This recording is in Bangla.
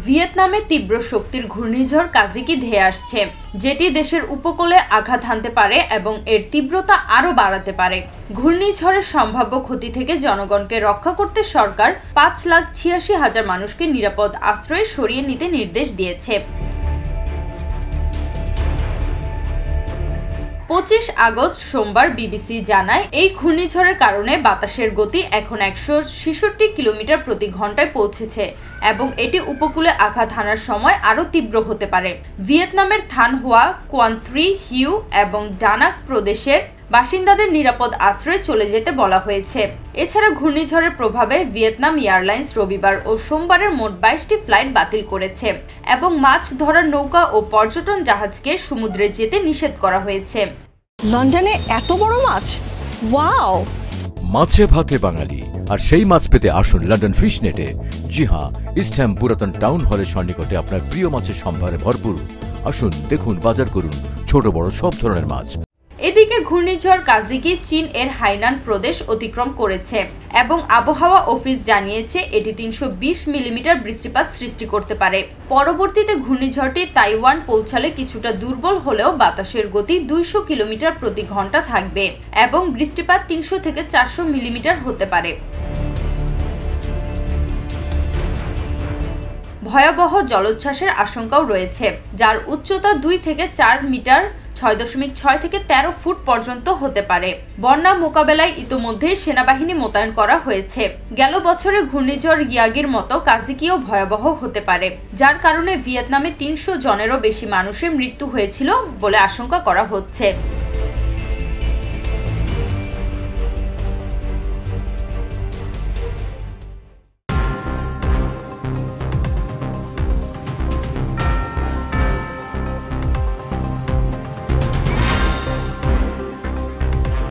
ভিয়েতনামে তীব্র শক্তির ঘূর্ণিঝড় কাজিকি ধেয়ে আসছে, যেটি দেশের উপকূলে আঘাত হানতে পারে এবং এর তীব্রতা আরও বাড়াতে পারে। ঘূর্ণিঝড়ের সম্ভাব্য ক্ষতি থেকে জনগণকে রক্ষা করতে সরকার 5,86,000 মানুষকে নিরাপদ আশ্রয়ে সরিয়ে নিতে নির্দেশ দিয়েছে। 25 আগস্ট সোমবার বিবিসি জানায়, এই ঘূর্ণিঝড়ের কারণে বাতাসের গতি এখন 166 কিলোমিটার প্রতি ঘন্টায় পৌঁছেছে এবং এটি উপকূলে আঘাত হানার সময় আরও তীব্র হতে পারে। ভিয়েতনামের থান হোয়া, কোয়ান ত্রি, হিউ এবং ডানাক প্রদেশের বাসিন্দাদের নিরাপদ আশ্রয়ে চলে যেতে বলা হয়েছে। এছাড়া ঘূর্ণিঝড়ের প্রভাবে ভিয়েতনাম এয়ারলাইন্স রবিবার ও সোমবারের মোট 22টি ফ্লাইট বাতিল করেছে এবং মাছ ধরার নৌকা ও পর্যটন জাহাজকে সমুদ্রে যেতে নিষেধ করা হয়েছে। লন্ডনে এত বড় মাছ, ওয়াও! মাছে ভাতে বাঙালি, আর সেই মাছ পেতে আসুন লন্ডন ফিশ নেটে। জি হ্যাঁ, ইস্ট হ্যাম পুরাতন টাউন হলের সন্নিকটে আপনার প্রিয় মাছের সম্ভারে ভরপুর। আসুন, দেখুন, বাজার করুন ছোট বড় সব ধরনের মাছ। এদিকে ঘূর্ণিঝড় কাজিকি চীন এর হাইনান প্রদেশ অতিক্রম করেছে এবং আবহাওয়া অফিস জানিয়েছে এটি 320 মিলিমিটার বৃষ্টিপাত সৃষ্টি করতে পারে। পরবর্তীতে ঘূর্ণিঝড়টি তাইওয়ান পৌঁছালে কিছুটা দুর্বল হলেও বাতাসের গতি 200 কিলোমিটার প্রতি ঘন্টা থাকবে এবং বৃষ্টিপাত 300 থেকে 400 মিলিমিটার হতে পারে। ভয়াবহ জলোচ্ছ্বাসের আশঙ্কাও রয়েছে, যার উচ্চতা 2 থেকে 4 মিটার, 6.6 থেকে 13 ফুট পর্যন্ত হতে পারে। বন্যা মোকাবেলায় ইতোমধ্যে সেনাবাহিনী মোতায়েন করা হয়েছে। গেল বছরে ঘূর্ণিঝড় ইয়াগির মতো কাজিকিও ভয়াবহ হতে পারে, যার কারণে ভিয়েতনামে 300 জনেরও বেশি মানুষের মৃত্যু হয়েছিল বলে আশঙ্কা করা হচ্ছে।